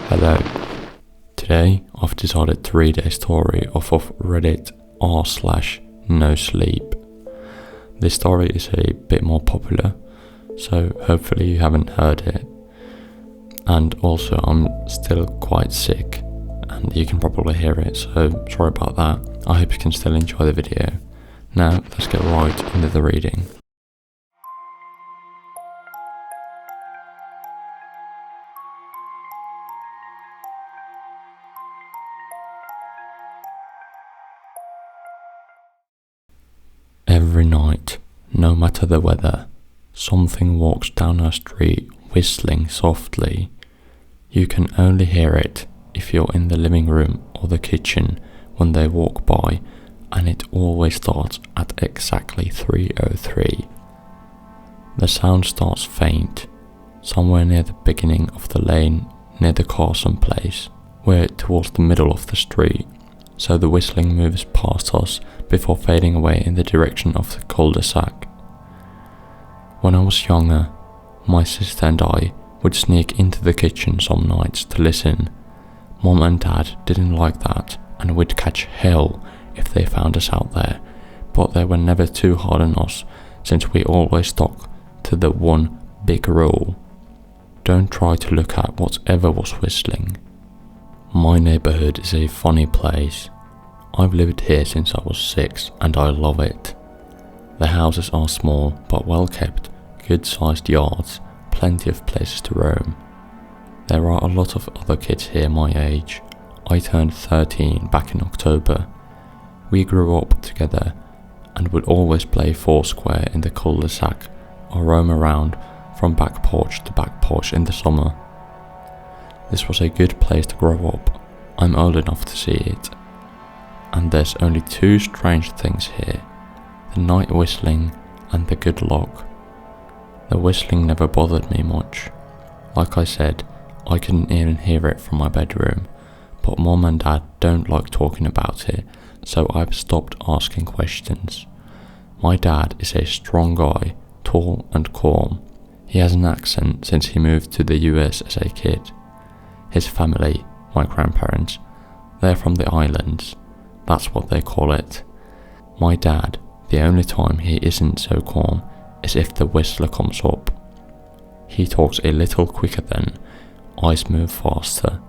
Hello. Today I've decided to read a story off of Reddit r/NoSleep. This story is a bit more popular, so hopefully you haven't heard it. And also I'm still quite sick, and you can probably hear it, so sorry about that. I hope you can still enjoy the video. Now let's get right into the reading. Every night, no matter the weather, something walks down our street whistling softly. You can only hear it if you're in the living room or the kitchen when they walk by, and it always starts at exactly 3:03. The sound starts faint, somewhere near the beginning of the lane near the Carson place. We're towards the middle of the street, so the whistling moves past us before fading away in the direction of the cul-de-sac. When I was younger, my sister and I would sneak into the kitchen some nights to listen. Mom and Dad didn't like that and would catch hell if they found us out there, but they were never too hard on us since we always stuck to the one big rule: don't try to look at whatever was whistling. My neighborhood is a funny place. I've lived here since I was 6 and I love it. The houses are small but well kept, good sized yards, plenty of places to roam. There are a lot of other kids here my age. I turned 13 back in October. We grew up together and would always play foursquare in the cul-de-sac or roam around from back porch to back porch in the summer. This was a good place to grow up. I'm old enough to see it. And there's only two strange things here: the night whistling and the good luck. The whistling never bothered me much. Like I said, I couldn't even hear it from my bedroom, but Mom and Dad don't like talking about it, so I've stopped asking questions. My dad is a strong guy, tall and calm. He has an accent since he moved to the US as a kid. His family, my grandparents, they're from the islands. That's what they call it. My dad, the only time he isn't so calm is if the whistler comes up. He talks a little quicker then, eyes move faster,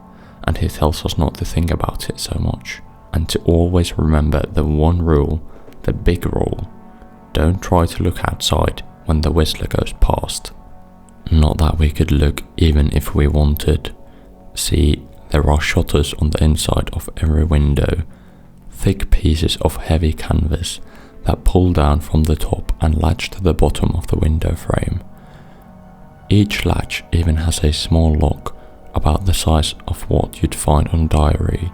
and he tells us not to think about it so much, and to always remember the one rule, the big rule: don't try to look outside when the whistler goes past. Not that we could look even if we wanted. See, there are shutters on the inside of every window, thick pieces of heavy canvas that pull down from the top and latch to the bottom of the window frame. Each latch even has a small lock about the size of what you'd find on a diary.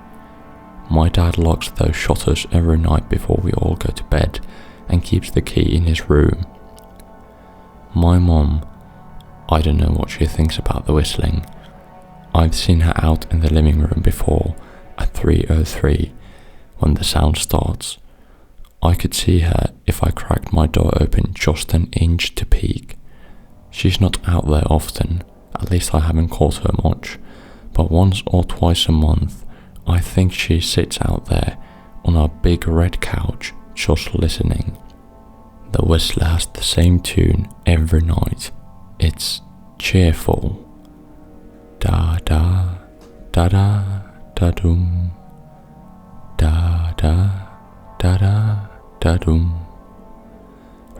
My dad locks those shutters every night before we all go to bed and keeps the key in his room. My mom, I don't know what she thinks about the whistling. I've seen her out in the living room before at 3:03 when the sound starts. I could see her if I cracked my door open just an inch to peek. She's not out there often, at least I haven't caught her much, but once or twice a month I think she sits out there on our big red couch just listening. The whistler has the same tune every night. It's cheerful. Da da da da da dum, da da da da da dum.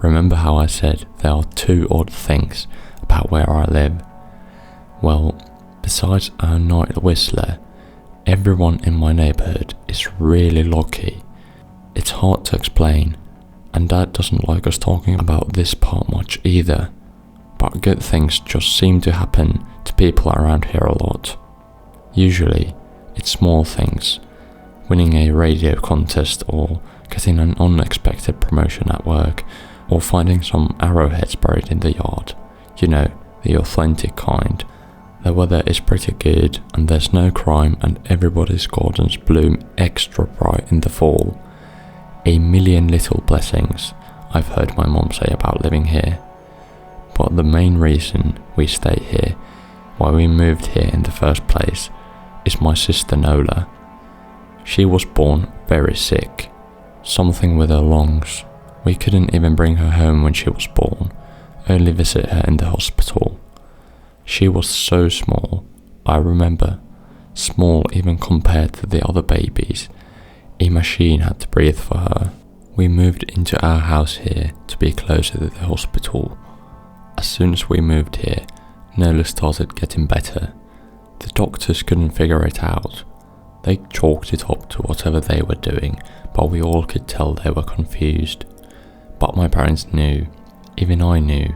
Remember how I said there are two odd things about where I live? Well, besides our night whistler, everyone in my neighborhood is really lucky. It's hard to explain, and Dad doesn't like us talking about this part much either, but good things just seem to happen to people around here a lot. Usually, it's small things: winning a radio contest, or getting an unexpected promotion at work, or finding some arrowheads buried in the yard. You know, the authentic kind. The weather is pretty good and there's no crime, and everybody's gardens bloom extra bright in the fall. A million little blessings, I've heard my mom say about living here. But the main reason we stay here, why we moved here in the first place, is my sister Nola. She was born very sick, something with her lungs. We couldn't even bring her home when she was born, only visit her in the hospital. She was so small, I remember, small even compared to the other babies. A machine had to breathe for her. We moved into our house here to be closer to the hospital. As soon as we moved here, Nola started getting better. The doctors couldn't figure it out. They chalked it up to whatever they were doing, but we all could tell they were confused. But my parents knew, even I knew,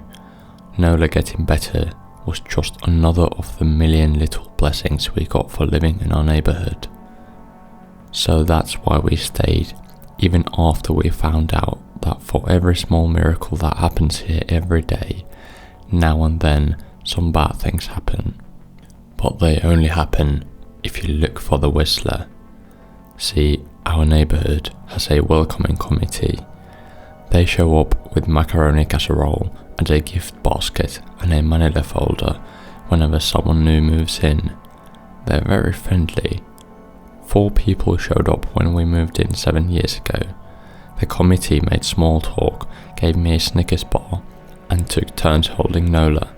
Nola getting better was just another of the million little blessings we got for living in our neighbourhood. So that's why we stayed, even after we found out that for every small miracle that happens here every day, now and then some bad things happen. But they only happen if you look for the whistler. See, our neighbourhood has a welcoming committee. They show up with macaroni casserole and a gift basket and a manila folder whenever someone new moves in. They're very friendly. 4 people showed up when we moved in 7 years ago. The committee made small talk, gave me a Snickers bar, and took turns holding Nola.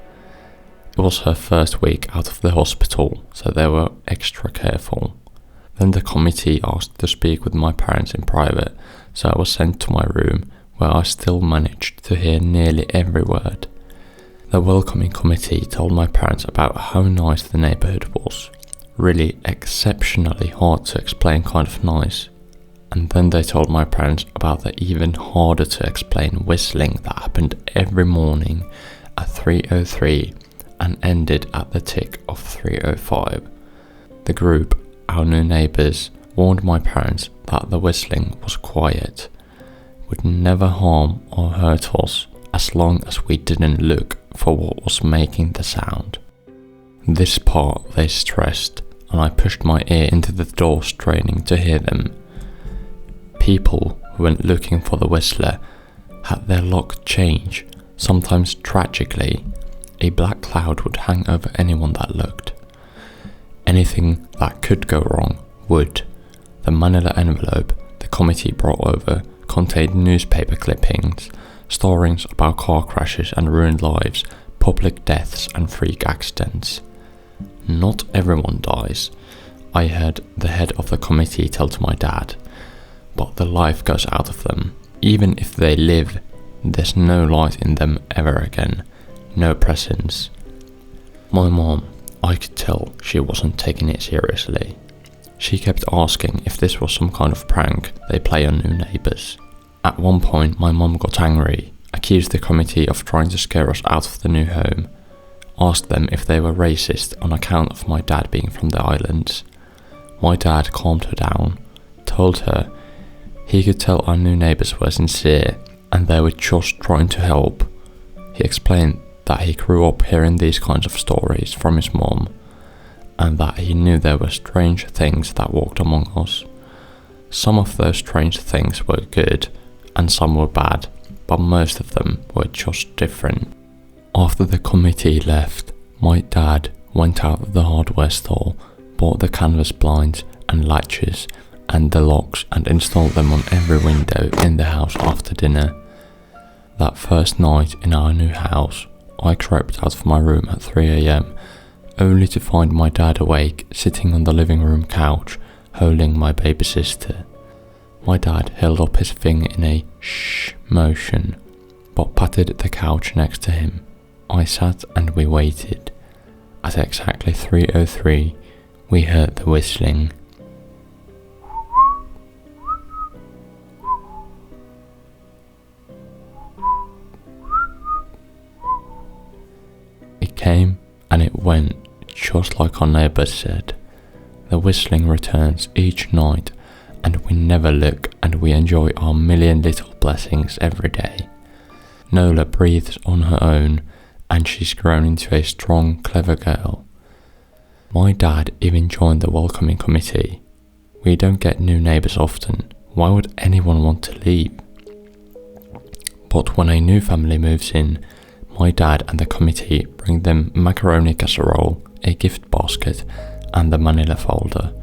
It was her first week out of the hospital, so they were extra careful. Then the committee asked to speak with my parents in private, so I was sent to my room, where I still managed to hear nearly every word. The welcoming committee told my parents about how nice the neighbourhood was. Really exceptionally hard to explain kind of nice. And then they told my parents about the even harder to explain whistling that happened every morning at 3:03 and ended at the tick of 3:05. The group, our new neighbours, warned my parents that the whistling was quiet, would never harm or hurt us as long as we didn't look for what was making the sound. This part they stressed, and I pushed my ear into the door straining to hear them. People who went looking for the whistler had their luck change. Sometimes tragically, a black cloud would hang over anyone that looked. Anything that could go wrong would. The manila envelope the committee brought over contained newspaper clippings, stories about car crashes and ruined lives, public deaths and freak accidents. Not everyone dies, I heard the head of the committee tell to my dad, but the life goes out of them. Even if they live, there's no light in them ever again, no presence. My mom, I could tell she wasn't taking it seriously. She kept asking if this was some kind of prank they play on new neighbours. At one point my mom got angry, accused the committee of trying to scare us out of the new home, asked them if they were racist on account of my dad being from the islands. My dad calmed her down, told her he could tell our new neighbours were sincere and they were just trying to help. He explained that he grew up hearing these kinds of stories from his mom, and that he knew there were strange things that walked among us. Some of those strange things were good, and some were bad, but most of them were just different. After the committee left, my dad went out of the hardware store, bought the canvas blinds and latches and the locks and installed them on every window in the house after dinner. That first night in our new house, I crept out of my room at 3 a.m, only to find my dad awake, sitting on the living room couch, holding my baby sister. My dad held up his finger in a shh motion, but patted the couch next to him. I sat and we waited. At exactly 3:03, we heard the whistling. It came and it went, just like our neighbours said. The whistling returns each night, and we never look, and we enjoy our million little blessings every day. Nola breathes on her own, and she's grown into a strong, clever girl. My dad even joined the welcoming committee. We don't get new neighbours often. Why would anyone want to leave? But when a new family moves in, my dad and the committee bring them macaroni casserole, a gift basket, and the manila folder.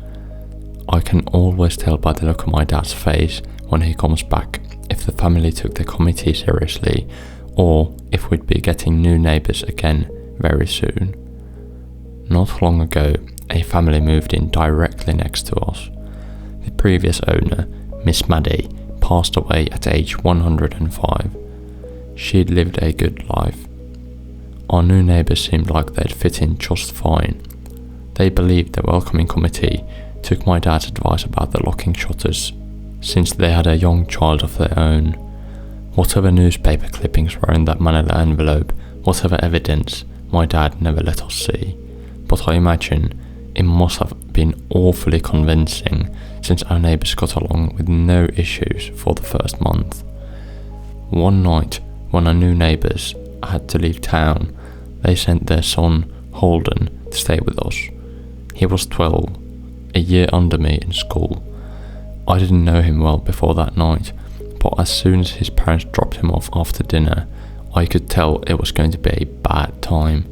I can always tell by the look on my dad's face when he comes back if the family took the committee seriously or if we'd be getting new neighbours again very soon. Not long ago, a family moved in directly next to us. The previous owner, Miss Maddie, passed away at age 105. She'd lived a good life. Our new neighbours seemed like they'd fit in just fine. They believed the welcoming committee took my dad's advice about the locking shutters, since they had a young child of their own. Whatever newspaper clippings were in that manila envelope, whatever evidence, my dad never let us see. But I imagine it must have been awfully convincing, since our neighbours got along with no issues for the first month. One night, when our new neighbours had to leave town, they sent their son, Holden, to stay with us. He was 12, a year under me in school. I didn't know him well before that night, but as soon as his parents dropped him off after dinner, I could tell it was going to be a bad time.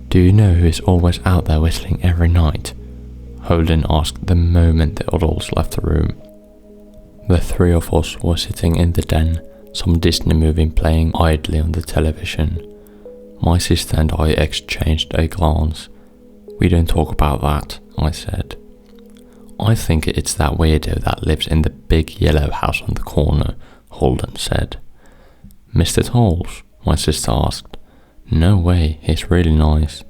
"Do you know who is always out there whistling every night?" Holden asked the moment the adults left the room. The three of us were sitting in the den, some Disney movie playing idly on the television. My sister and I exchanged a glance. "We don't talk about that," I said. "I think it's that weirdo that lives in the big yellow house on the corner," Holden said. "Mr. Tolls?" my sister asked. "No way, he's really nice."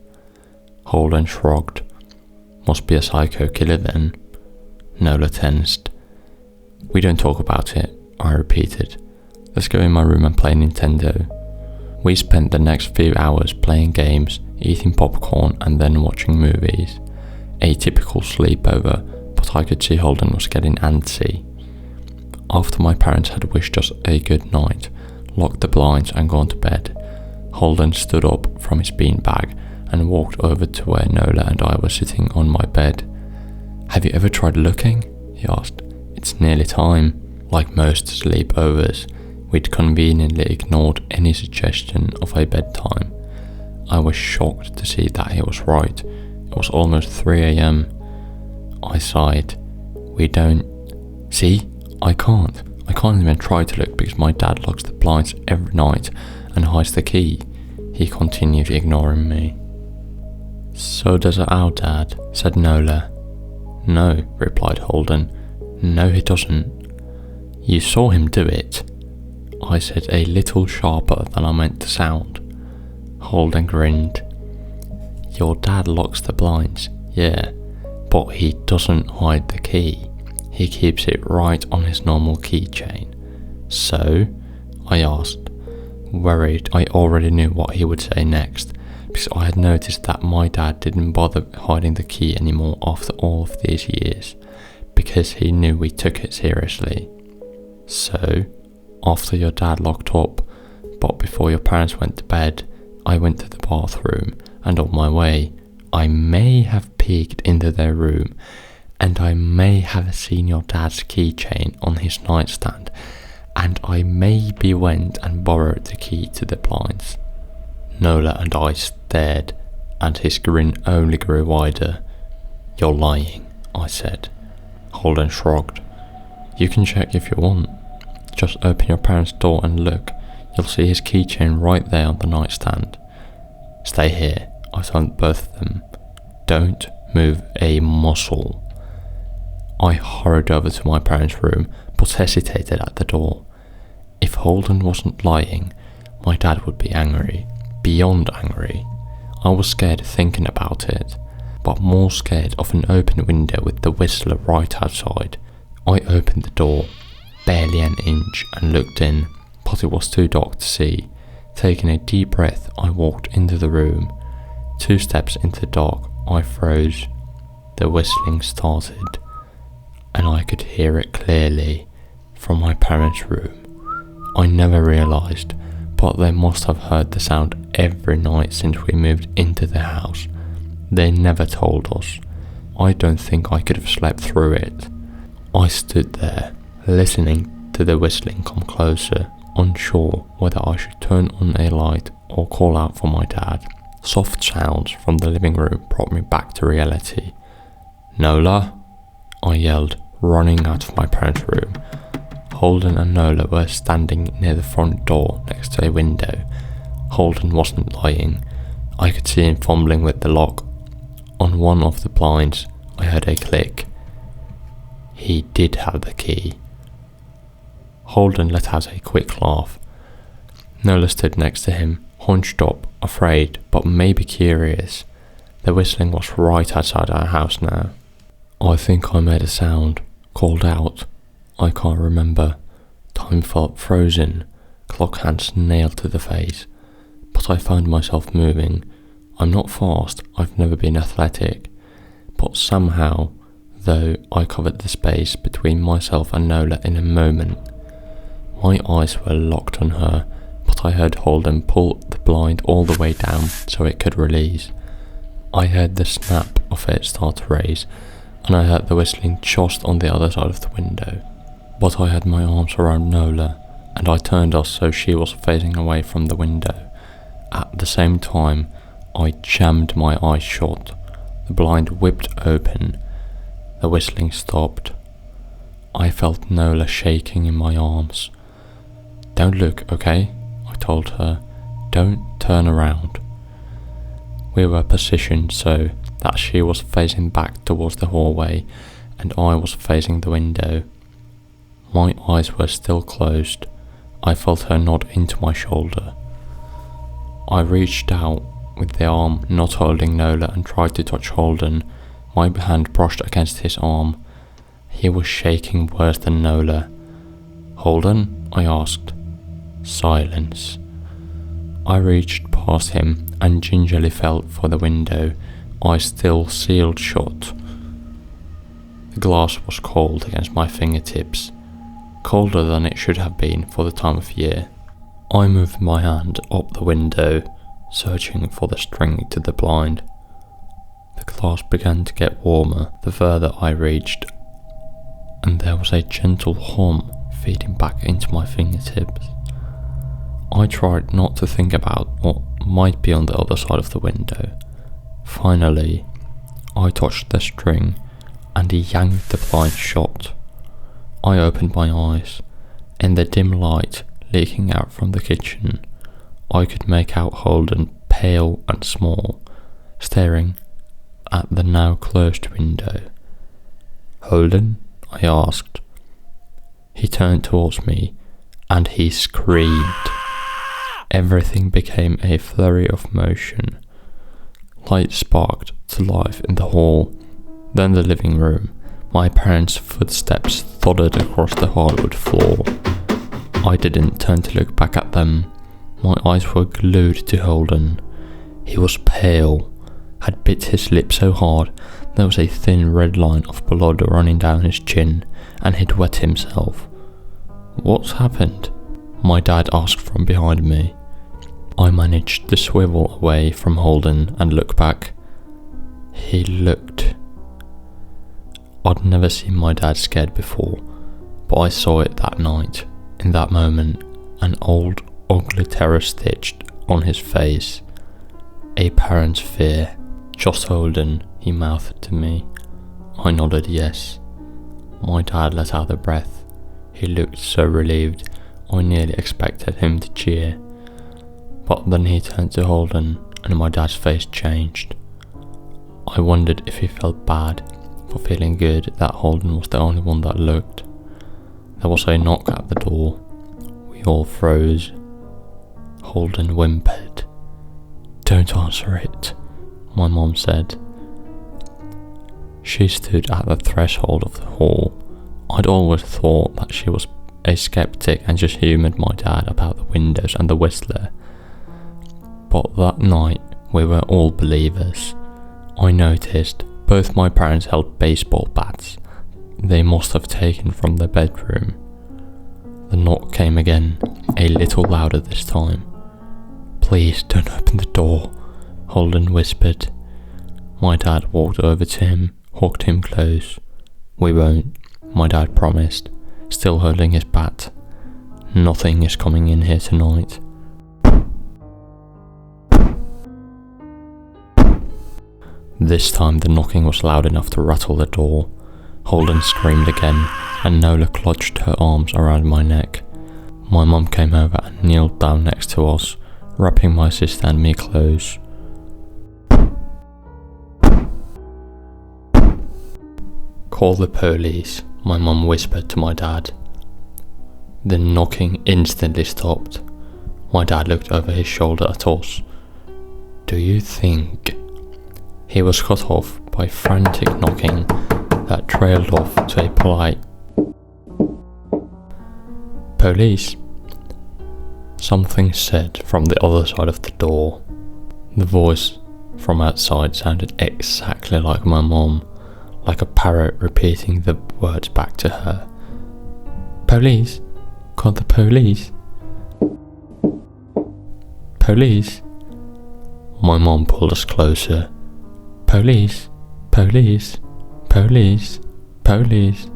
Holden shrugged. "Must be a psycho killer then." Nola tensed. "We don't talk about it," I repeated. "Let's go in my room and play Nintendo." We spent the next few hours playing games, eating popcorn and then watching movies. A typical sleepover, but I could see Holden was getting antsy. After my parents had wished us a good night, locked the blinds and gone to bed, Holden stood up from his beanbag and walked over to where Nola and I were sitting on my bed. "Have you ever tried looking?" he asked. "It's nearly time." Like most sleepovers, we'd conveniently ignored any suggestion of a bedtime. I was shocked to see that he was right. It was almost 3 a.m. I sighed. "We don't..." "See? I can't even try to look because my dad locks the blinds every night and hides the key," he continued, ignoring me. "So does our dad," said Nola. "No," replied Holden. "No, he doesn't." "You saw him do it," I said a little sharper than I meant to sound. Holden grinned. "Your dad locks the blinds, yeah, but he doesn't hide the key. He keeps it right on his normal keychain." "So?" I asked, worried I already knew what he would say next, because I had noticed that my dad didn't bother hiding the key anymore after all of these years, because he knew we took it seriously. "So, after your dad locked up, but before your parents went to bed, I went to the bathroom, and on my way, I may have peeked into their room, and I may have seen your dad's keychain on his nightstand, and I maybe went and borrowed the key to the blinds." Nola and I stared, and his grin only grew wider. "You're lying," I said. Holden shrugged. "You can check if you want. Just open your parents' door and look. You'll see his keychain right there on the nightstand." "Stay here," I told both of them. "Don't move a muscle." I hurried over to my parents' room, but hesitated at the door. If Holden wasn't lying, my dad would be angry, beyond angry. I was scared thinking about it, but more scared of an open window with the whistler right outside. I opened the door, barely an inch, and looked in, but it was too dark to see. Taking a deep breath, I walked into the room. 2 steps into the dark, I froze. The whistling started, and I could hear it clearly from my parents' room. I never realised, but they must have heard the sound every night since we moved into the house. They never told us. I don't think I could have slept through it. I stood there, listening to the whistling come closer, unsure whether I should turn on a light or call out for my dad. Soft sounds from the living room brought me back to reality. "Nola!" I yelled, running out of my parents' room. Holden and Nola were standing near the front door next to a window. Holden wasn't lying. I could see him fumbling with the lock. On one of the blinds, I heard a click. He did have the key. Holden let out a quick laugh. Nola stood next to him, hunched up, afraid, but maybe curious. The whistling was right outside our house now. I think I made a sound, called out. I can't remember. Time felt frozen, clock hands nailed to the face. But I found myself moving. I'm not fast, I've never been athletic. But somehow, though, I covered the space between myself and Nola in a moment. My eyes were locked on her, but I heard Holden pull the blind all the way down so it could release. I heard the snap of it start to raise, and I heard the whistling just on the other side of the window. But I had my arms around Nola, and I turned us so she was facing away from the window. At the same time, I jammed my eyes shut. The blind whipped open. The whistling stopped. I felt Nola shaking in my arms. "Don't look, okay?" I told her. "Don't turn around." We were positioned so that she was facing back towards the hallway and I was facing the window. My eyes were still closed. I felt her nod into my shoulder. I reached out with the arm not holding Nola and tried to touch Holden. My hand brushed against his arm. He was shaking worse than Nola. "Holden?" I asked. Silence. I reached past him and gingerly felt for the window, eyes still sealed shut. The glass was cold against my fingertips, colder than it should have been for the time of year. I moved my hand up the window, searching for the string to the blind. The glass began to get warmer the further I reached, and there was a gentle hum feeding back into my fingertips. I tried not to think about what might be on the other side of the window. Finally, I touched the string and he yanked the blind shut. I opened my eyes. In the dim light leaking out from the kitchen, I could make out Holden, pale and small, staring at the now closed window. "Holden?" I asked. He turned towards me and he screamed. Everything became a flurry of motion. Light sparked to life in the hall, then the living room. My parents' footsteps thudded across the hardwood floor. I didn't turn to look back at them. My eyes were glued to Holden. He was pale, had bit his lip so hard there was a thin red line of blood running down his chin, and he'd wet himself. "What's happened?" my dad asked from behind me. I managed to swivel away from Holden and look back. He looked. I'd never seen my dad scared before, but I saw it that night, in that moment, an old, ugly terror stitched on his face. A parent's fear. "Just Holden," he mouthed to me. I nodded yes. My dad let out a breath. He looked so relieved, I nearly expected him to cheer. But then he turned to Holden and my dad's face changed. I wondered if he felt bad for feeling good that Holden was the only one that looked. There was a knock at the door. We all froze. Holden whimpered. "Don't answer it," my mom said. She stood at the threshold of the hall. I'd always thought that she was a skeptic and just humoured my dad about the windows and the whistler. But that night, we were all believers. I noticed both my parents held baseball bats. They must have taken from their bedroom. The knock came again, a little louder this time. "Please don't open the door," Holden whispered. My dad walked over to him, hugged him close. "We won't," my dad promised, still holding his bat. "Nothing is coming in here tonight." This time the knocking was loud enough to rattle the door. Holden screamed again, and Nola clutched her arms around my neck. My mum came over and kneeled down next to us, wrapping my sister and me close. "Call the police," my mum whispered to my dad. The knocking instantly stopped. My dad looked over his shoulder at us. "Do you think?" He was cut off by frantic knocking that trailed off to a polite "Police." Something said from the other side of the door. The voice from outside sounded exactly like my mum, like a parrot repeating the words back to her. "Police? Call the police? Police?" My mum pulled us closer. "Police? Police? Police? Police?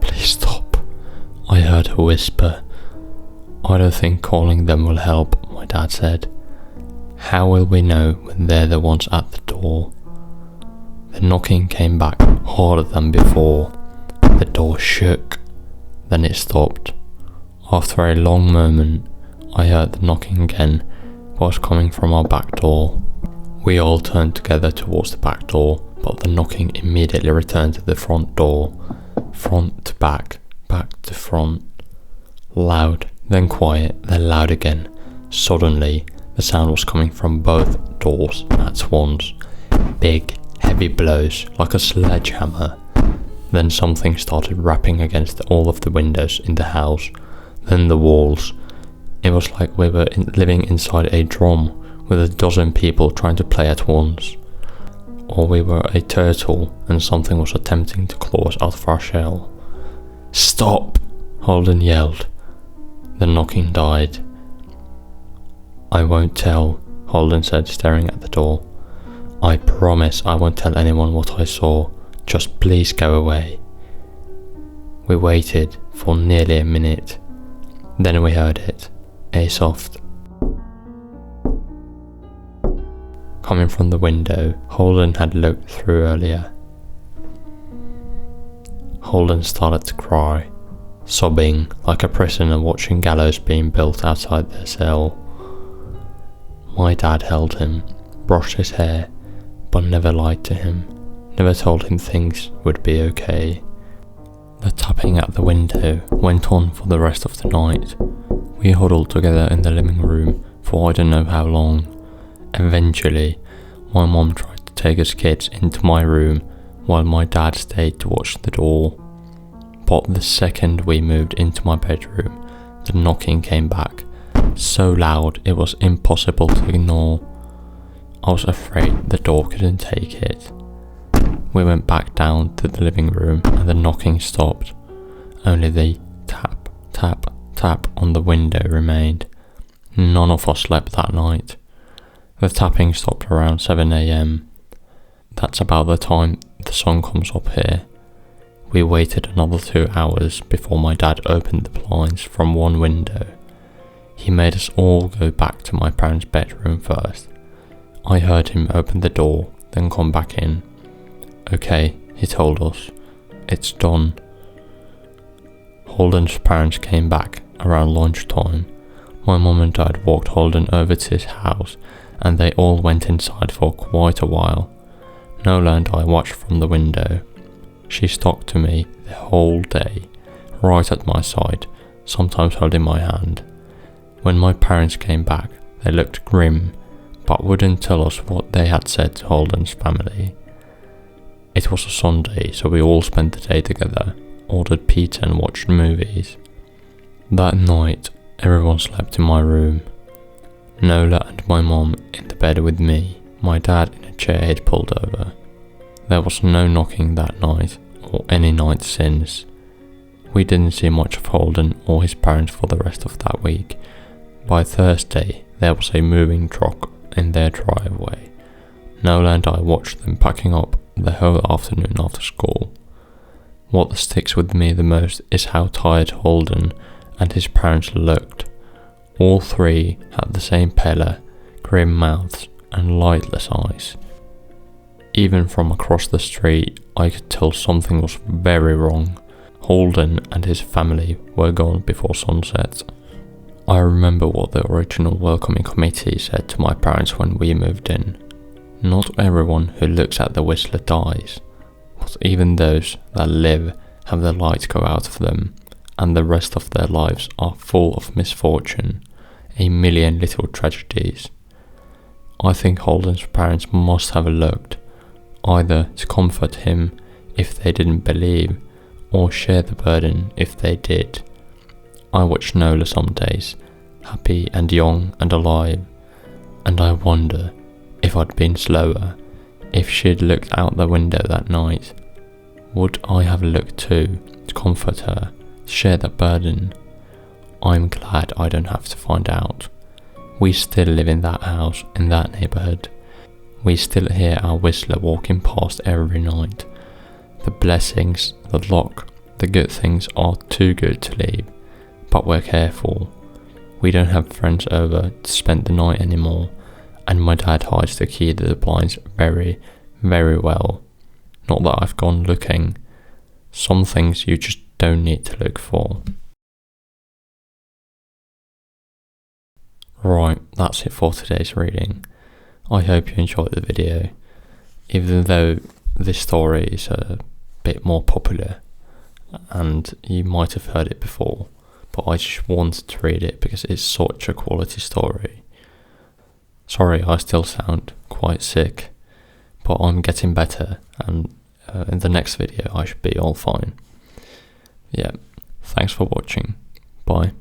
Please stop," I heard her whisper. "I don't think calling them will help," my dad said. "How will we know when they're the ones at the door?" The knocking came back harder than before. The door shook, then it stopped. After a long moment, I heard the knocking again, but it was coming from our back door. We all turned together towards the back door, but the knocking immediately returned to the front door. Front to back, back to front. Loud, then quiet, then loud again. Suddenly, the sound was coming from both doors at once. Big, heavy blows, like a sledgehammer. Then something started rapping against all of the windows in the house, then the walls. It was like we were living inside a drum, with a dozen people trying to play at once. Or we were a turtle, and something was attempting to claw us out of our shell. "Stop!" Holden yelled. The knocking died. "I won't tell," Holden said, staring at the door. "I promise I won't tell anyone what I saw. Just please go away." We waited for nearly a minute. Then we heard it. A soft coming from the window Holden had looked through earlier. Holden started to cry, sobbing like a prisoner watching gallows being built outside their cell. My dad held him, brushed his hair, but never lied to him, never told him things would be okay. The tapping at the window went on for the rest of the night. We huddled together in the living room for I don't know how long. Eventually, my mom tried to take us kids into my room while my dad stayed to watch the door. But the second we moved into my bedroom, the knocking came back, so loud it was impossible to ignore. I was afraid the door couldn't take it. We went back down to the living room and the knocking stopped. Only the tap, tap, tap on the window remained. None of us slept that night. The tapping stopped around 7 AM. That's about the time the sun comes up here. We waited another 2 hours before my dad opened the blinds from one window. He made us all go back to my parents' bedroom first. I heard him open the door, then come back in. "Okay," he told us, "it's done." Holden's parents came back around lunchtime. My mum and dad walked Holden over to his house and they all went inside for quite a while. Nola and I watched from the window. She stuck to me the whole day, right at my side, sometimes holding my hand. When my parents came back, they looked grim, but wouldn't tell us what they had said to Holden's family. It was a Sunday, so we all spent the day together, ordered pizza and watched movies. That night, everyone slept in my room. Nola and my mom in the bed with me, my dad in a chair he'd pulled over. There was no knocking that night, or any night since. We didn't see much of Holden or his parents for the rest of that week. By Thursday, there was a moving truck in their driveway. Nola and I watched them packing up the whole afternoon after school. What sticks with me the most is how tired Holden and his parents looked. All three had the same pallor, grim mouths and lightless eyes. Even from across the street, I could tell something was very wrong. Holden and his family were gone before sunset. I remember what the original welcoming committee said to my parents when we moved in. Not everyone who looks at the Whistler dies, but even those that live have the light go out of them, and the rest of their lives are full of misfortune, a million little tragedies. I think Holden's parents must have looked, either to comfort him if they didn't believe, or share the burden if they did. I watch Nola some days, happy and young and alive, and I wonder if I'd been slower, if she'd looked out the window that night. Would I have looked too, to comfort her, to share that burden? I'm glad I don't have to find out. We still live in that house, in that neighbourhood. We still hear our Whistler walking past every night. The blessings, the luck, the good things are too good to leave, but we're careful. We don't have friends over to spend the night anymore, and my dad hides the key to the blinds very, very well. Not that I've gone looking. Some things you just don't need to look for. Right, that's it for today's reading. I hope you enjoyed the video, even though this story is a bit more popular and you might have heard it before, but I just wanted to read it because it's such a quality story. Sorry, I still sound quite sick, but I'm getting better, and in the next video I should be all fine. Yeah, thanks for watching. Bye.